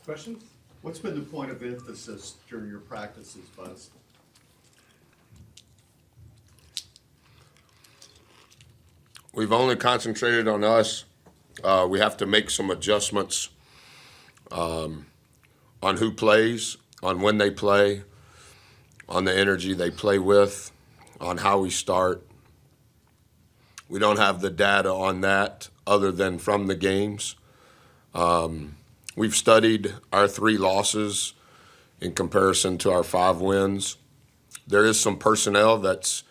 Questions? What's been the point of emphasis during your practices, Buzz? We've only concentrated on us. We have to make some adjustments on who plays, on when they play, on the energy they play with, on how we start. We don't have the data on that other than from the games. We've studied our 3 losses in comparison to our 5 wins. There is some personnel that's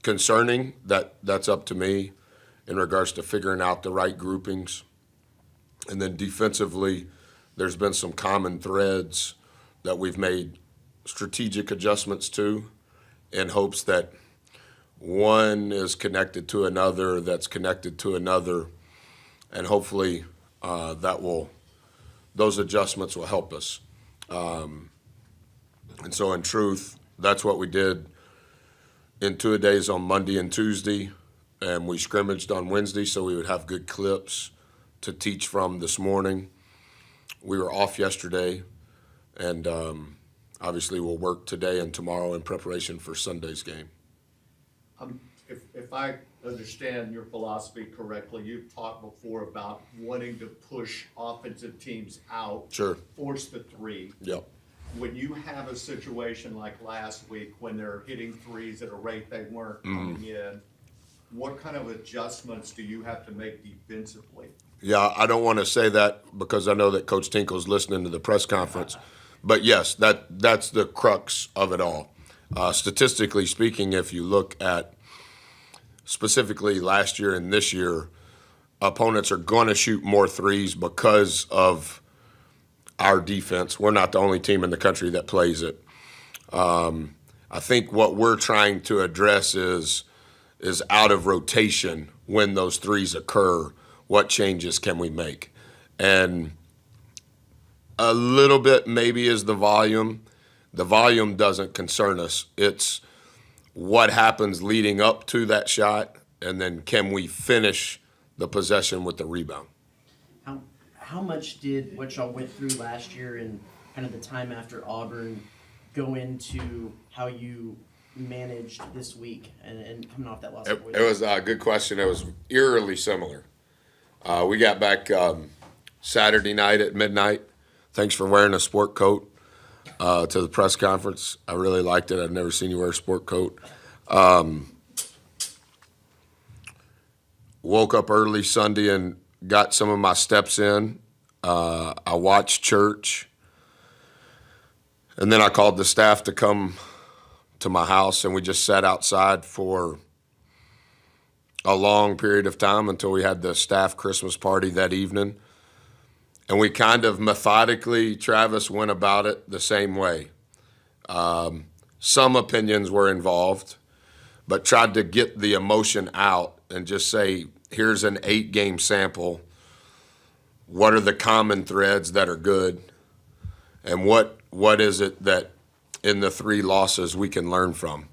concerning. That's up to me in regards to figuring out the right groupings. And then defensively, there's been some common threads that we've made strategic adjustments to in hopes that one is connected to another, that's connected to another, and hopefully those adjustments will help us. And so in truth, that's what we did in 2-a-days on Monday and Tuesday, and we scrimmaged on Wednesday so we would have good clips to teach from this morning. We were off yesterday, and obviously we'll work today and tomorrow in preparation for Sunday's game. If I understand your philosophy correctly, you've talked before about wanting to push offensive teams out. Sure. Force the 3. Yep. When you have a situation like last week when they're hitting threes at a rate they weren't coming in, what kind of adjustments do you have to make defensively? Yeah, I don't want to say that because I know that Coach Tinkle's listening to the press conference. But yes, that's the crux of it all. Statistically speaking, if you look at specifically last year and this year, opponents are going to shoot more threes because of our defense. We're not the only team in the country that plays it. I think what we're trying to address is out of rotation when those threes occur, what changes can we make? And a little bit maybe is the volume. The volume doesn't concern us. It's what happens leading up to that shot, and then can we finish the possession with the rebound? How much did what y'all went through last year and kind of the time after Auburn go into how you managed this week and coming off that loss? It was a good question. It was eerily similar. We got back Saturday night at midnight. Thanks for wearing a sport coat to the press conference. I really liked it. I've never seen you wear a sport coat. Woke up early Sunday and got some of my steps in. I watched church. And then I called the staff to come to my house, and we just sat outside for a long period of time until we had the staff Christmas party that evening. And we kind of methodically, Travis, went about it the same way. Some opinions were involved, but tried to get the emotion out and just say, here's an 8-game sample. What are the common threads that are good? And what is it that in the 3 losses we can learn from?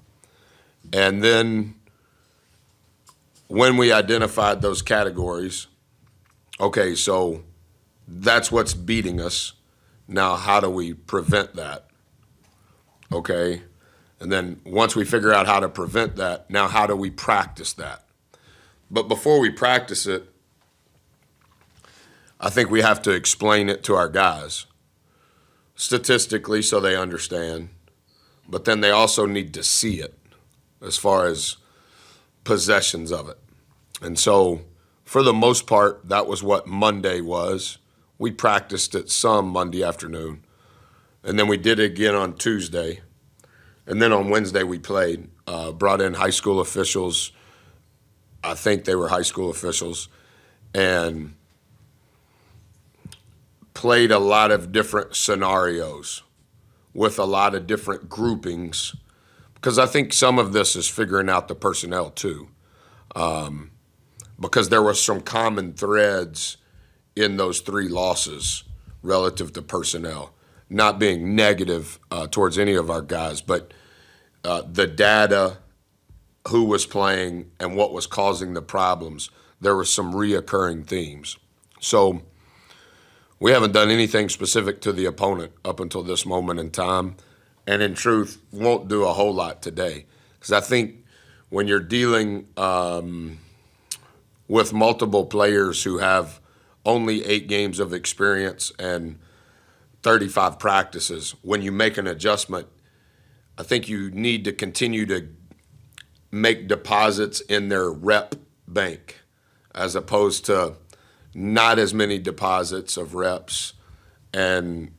And then when we identified those categories, okay, so that's what's beating us. Now, how do we prevent that? Okay. And then once we figure out how to prevent that, now how do we practice that? But before we practice it, I think we have to explain it to our guys statistically so they understand. But then they also need to see it as far as possessions of it. And so for the most part, that was what Monday was. We practiced it some Monday afternoon. And then we did it again on Tuesday. And then on Wednesday we played, brought in high school officials. I think they were high school officials. And played a lot of different scenarios with a lot of different groupings. Because I think some of this is figuring out the personnel too. Because there were some common threads in those 3 losses relative to personnel. Not being negative towards any of our guys, but the data, who was playing, and what was causing the problems, there were some reoccurring themes. So We haven't done anything specific to the opponent up until this moment in time, and in truth, won't do a whole lot today. Because I think when you're dealing with multiple players who have only 8 games of experience and 35 practices, when you make an adjustment, I think you need to continue to make deposits in their rep bank as opposed to not as many deposits of reps and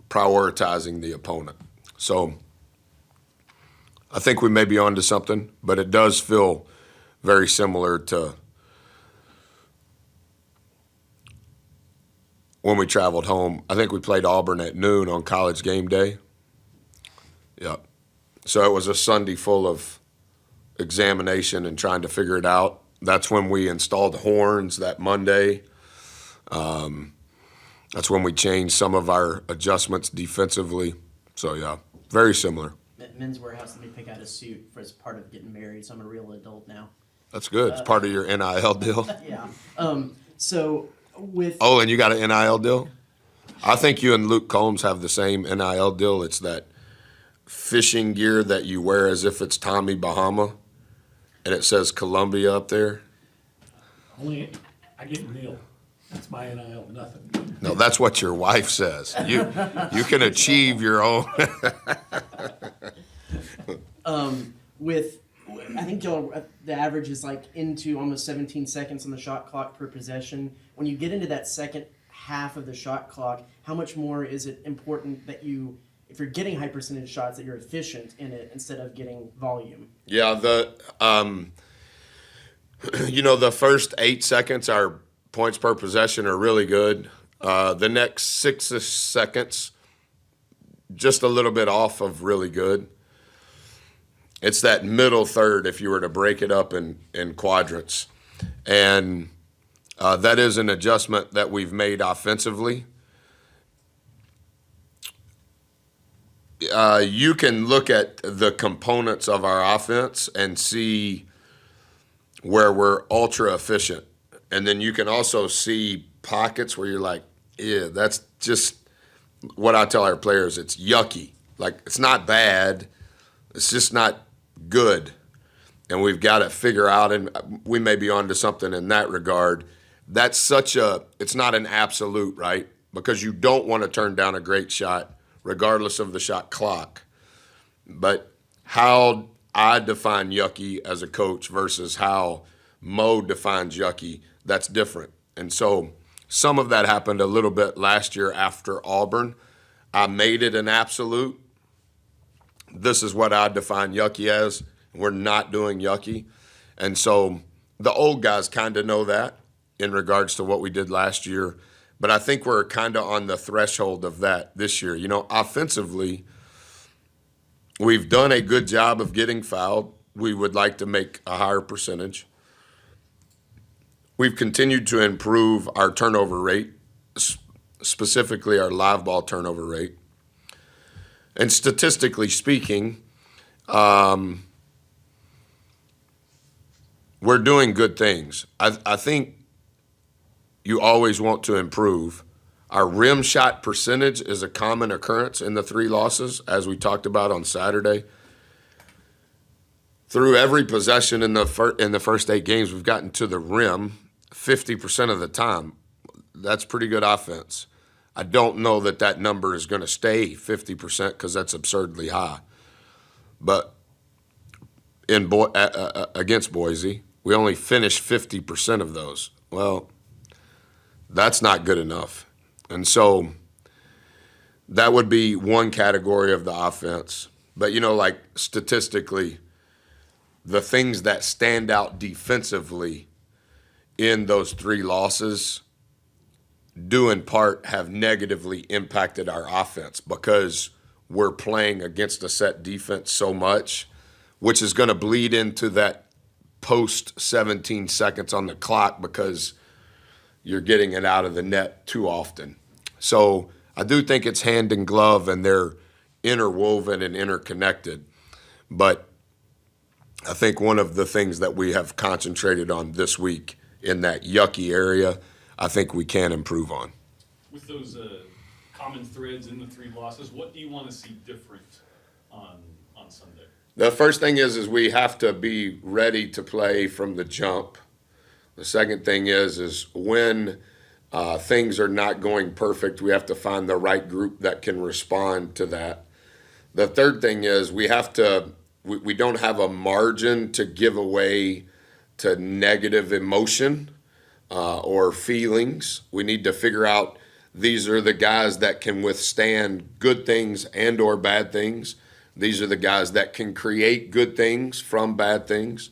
prioritizing the opponent. So I think we may be onto something, but it does feel very similar to when we traveled home. I think we played Auburn at noon on College game day. Yep. So it was a Sunday full of examination and trying to figure it out. That's when we installed horns that Monday. That's when we changed some of our adjustments defensively. So, yeah, very similar. Men's Warehouse let me pick out a suit for as part of getting married, so I'm a real adult now. That's good. It's part of your NIL deal. Yeah. So with Oh, and you got an NIL deal? I think you and Luke Combs have the same NIL deal. It's that fishing gear that you wear as if it's Tommy Bahama, and it says Columbia up there. Only I get meal. That's my NIL, nothing. No, that's what your wife says. You can achieve your own. with I think y'all the average is like into almost 17 seconds on the shot clock per possession. When you get into that second half of the shot clock, how much more is it important that you, if you're getting high percentage shots, that you're efficient in it instead of getting volume? Yeah, the first 8 seconds, our points per possession are really good. The next 6 seconds, just a little bit off of really good. It's that middle third if you were to break it up in quadrants. And that is an adjustment that we've made offensively. You can look at the components of our offense and see where we're ultra efficient. And then you can also see pockets where you're like, yeah, that's just what I tell our players. It's yucky. Like, it's not bad. It's just not good. And we've got to figure out, and we may be onto something in that regard. That's it's not an absolute, right? Because you don't want to turn down a great shot regardless of the shot clock. But how I define yucky as a coach versus how Mo defines yucky, that's different. And so some of that happened a little bit last year after Auburn. I made it an absolute. This is what I define yucky as. We're not doing yucky. And so the old guys kind of know that in regards to what we did last year. But I think we're kind of on the threshold of that this year. Offensively, we've done a good job of getting fouled. We would like to make a higher percentage. We've continued to improve our turnover rate, specifically our live ball turnover rate. And statistically speaking, we're doing good things. I think you always want to improve. Our rim shot percentage is a common occurrence in the 3 losses, as we talked about on Saturday. Through every possession in the first 8 games, we've gotten to the rim 50% of the time. That's pretty good offense. I don't know that number is going to stay 50% because that's absurdly high. But against Boise, we only finished 50% of those. Well, that's not good enough. And so that would be one category of the offense. But, like statistically, the things that stand out defensively in those 3 losses do in part have negatively impacted our offense because we're playing against a set defense so much, which is going to bleed into that post 17 seconds on the clock because you're getting it out of the net too often. So I do think it's hand in glove and they're interwoven and interconnected. But I think one of the things that we have concentrated on this week in that yucky area, I think we can improve on. with those common threads in the 3 losses, what do you want to see different on Sunday? The first thing is we have to be ready to play from the jump. The second thing is when things are not going perfect, we have to find the right group that can respond to that. The third thing is we don't have a margin to give away to negative emotion or feelings. We need to figure out these are the guys that can withstand good things and or bad things. These are the guys that can create good things from bad things.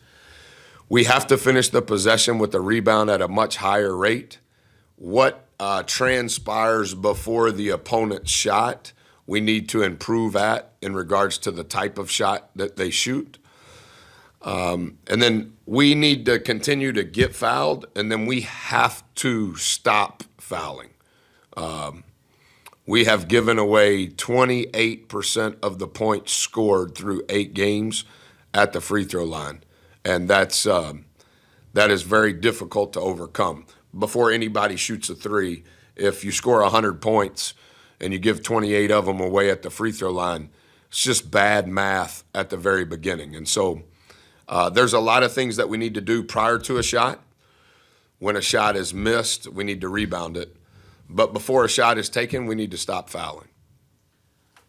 We have to finish the possession with the rebound at a much higher rate. What transpires before the opponent's shot, we need to improve at in regards to the type of shot that they shoot. And then we need to continue to get fouled, and then we have to stop fouling. We have given away 28% of the points scored through 8 games at the free throw line. And that is very difficult to overcome. Before anybody shoots a 3, if you score 100 points and you give 28 of them away at the free throw line, it's just bad math at the very beginning. And so there's a lot of things that we need to do prior to a shot. When a shot is missed, we need to rebound it. But before a shot is taken, we need to stop fouling.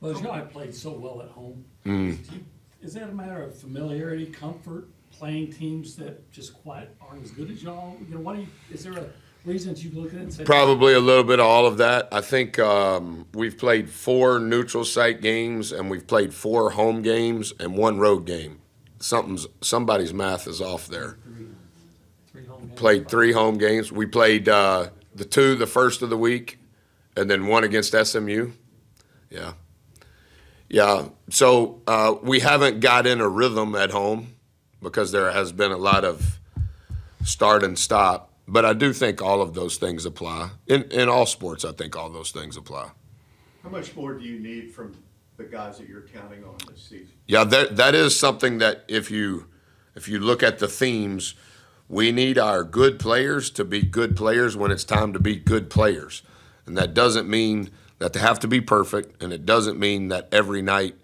Well, as you know, I played so well at home. Is that a matter of familiarity, comfort, playing teams that just quite aren't as good as y'all? You know, is there a reason that you look at it and say? Probably a little bit of all of that. I think we've played 4 neutral site games, and we've played 4 home games and 1 road game. Somebody's math is off there. Three home games. Played 3 home games. We played the 2 the first of the week, and then 1 against SMU. Yeah. So we haven't got in a rhythm at home because there has been a lot of start and stop. But I do think all of those things apply. In all sports, I think all those things apply. How much more do you need from the guys that you're counting on this season? Yeah, that is something that if you look at the themes, we need our good players to be good players when it's time to be good players. And that doesn't mean that they have to be perfect, and it doesn't mean that every night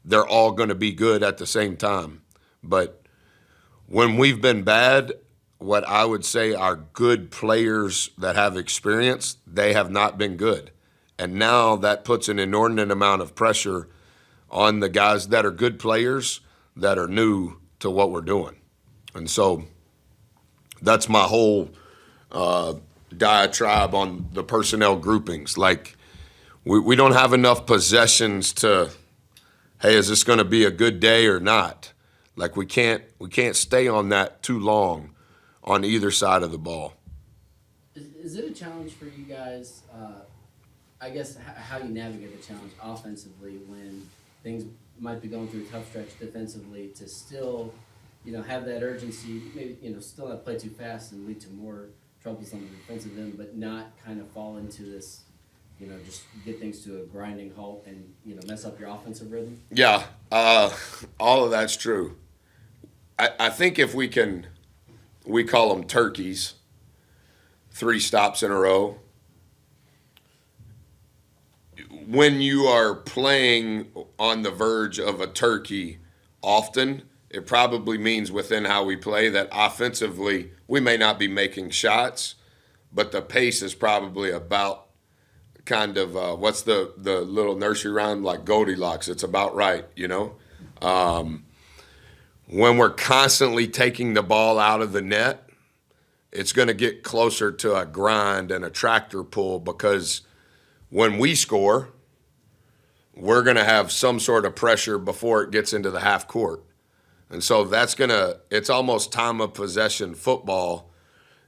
they're all going to be good at the same time. But when we've been bad, what I would say our good players that have experience, they have not been good. And now that puts an inordinate amount of pressure on the guys that are good players that are new to what we're doing. And so that's my whole diatribe on the personnel groupings. Like, we don't have enough possessions to, hey, is this going to be a good day or not? Like, we can't stay on that too long on either side of the ball. Is it a challenge for you guys, I guess, how you navigate the challenge offensively when things might be going through a tough stretch defensively to still, have that urgency, maybe, still not play too fast and lead to more troubles on the defensive end, but not kind of fall into this, just get things to a grinding halt and, mess up your offensive rhythm? Yeah, all of that's true. I think if we call them turkeys, 3 stops in a row. When you are playing on the verge of a turkey often, it probably means within how we play that offensively we may not be making shots, but the pace is probably about kind of, what's the little nursery rhyme, like Goldilocks, it's about right, When we're constantly taking the ball out of the net, it's going to get closer to a grind and a tractor pull because when we score, we're going to have some sort of pressure before it gets into the half court. And so it's almost time of possession football,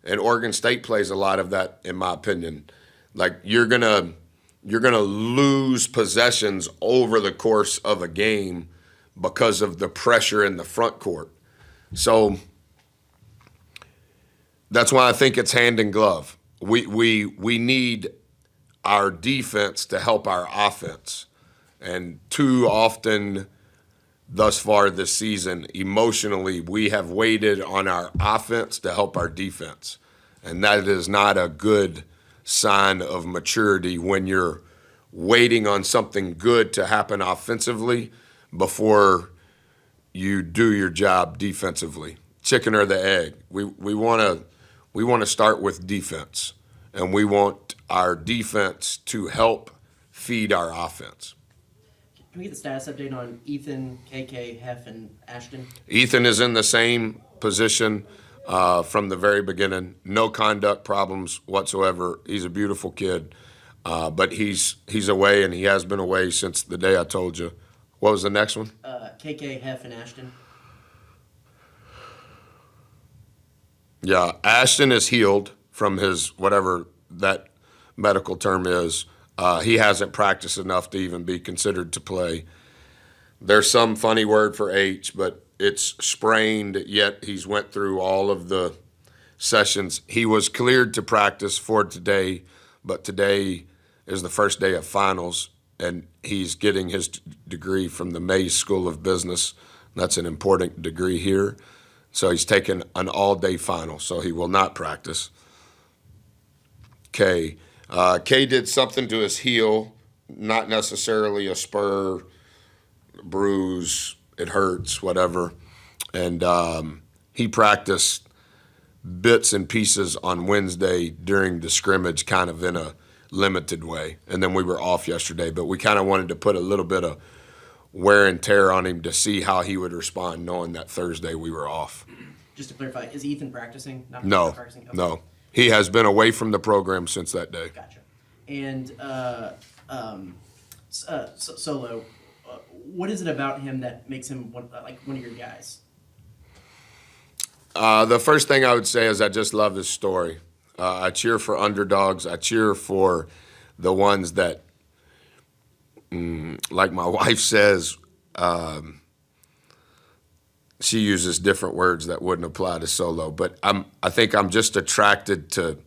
and Oregon State plays a lot of that, in my opinion. Like, you're going to lose possessions over the course of a game because of the pressure in the front court. So that's why I think it's hand in glove. We need our defense to help our offense. And too often thus far this season, emotionally, we have waited on our offense to help our defense. And that is not a good sign of maturity when you're waiting on something good to happen offensively before you do your job defensively. Chicken or the egg. We want to start with defense, and we want our defense to help feed our offense. Can we get the status update on Ethan, KK, Heff, and Ashton? Ethan is in the same position from the very beginning. No conduct problems whatsoever. He's a beautiful kid, but he's away, and he has been away since the day I told you. What was the next one? KK, Heff, and Ashton. Yeah, Ashton is healed from his whatever that medical term is. He hasn't practiced enough to even be considered to play. There's some funny word for H, but it's sprained, yet he's went through all of the sessions. He was cleared to practice for today, but today is the first day of finals, and he's getting his degree from the Mays School of Business. That's an important degree here. So he's taken an all-day final, so he will not practice. K did something to his heel, not necessarily a spur, bruise, it hurts, whatever. And he practiced bits and pieces on Wednesday during the scrimmage, kind of in a limited way. And then we were off yesterday, but we kind of wanted to put a little bit of wear and tear on him to see how he would respond, knowing that Thursday we were off. Just to clarify, is Ethan practicing? No, practicing? Okay. no. He has been away from the program since that day. Gotcha. And Solo, what is it about him that makes him one of your guys? The first thing I would say is I just love his story. I cheer for underdogs. I cheer for the ones that, like my wife says, she uses different words that wouldn't apply to Solo. But I think I'm just attracted to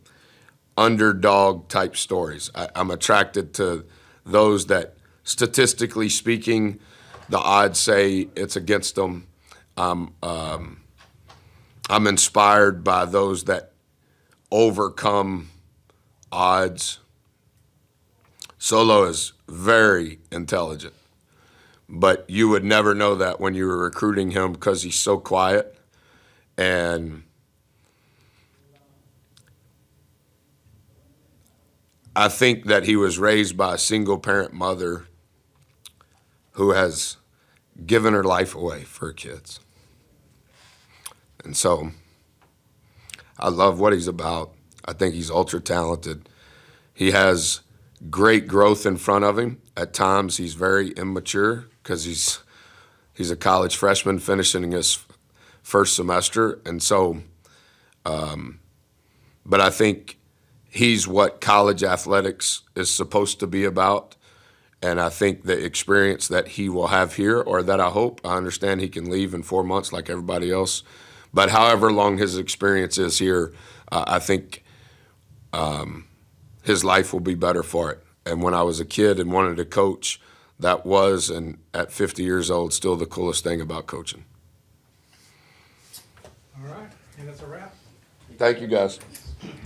underdog type stories. I'm attracted to those that, statistically speaking, the odds say it's against them. I'm inspired by those that overcome odds. Solo is very intelligent, but you would never know that when you were recruiting him because he's so quiet. And I think that he was raised by a single-parent mother who has given her life away for her kids. And so I love what he's about. I think he's ultra-talented. He has great growth in front of him. At times, he's very immature because he's a college freshman finishing his first semester. And so, but I think he's what college athletics is supposed to be about. And I think the experience that he will have here, or that I understand he can leave in 4 months like everybody else. But however long his experience is here, I think his life will be better for it. And when I was a kid and wanted to coach, that was, and at 50 years old, still the coolest thing about coaching. All right, and that's a wrap. Thank you, guys.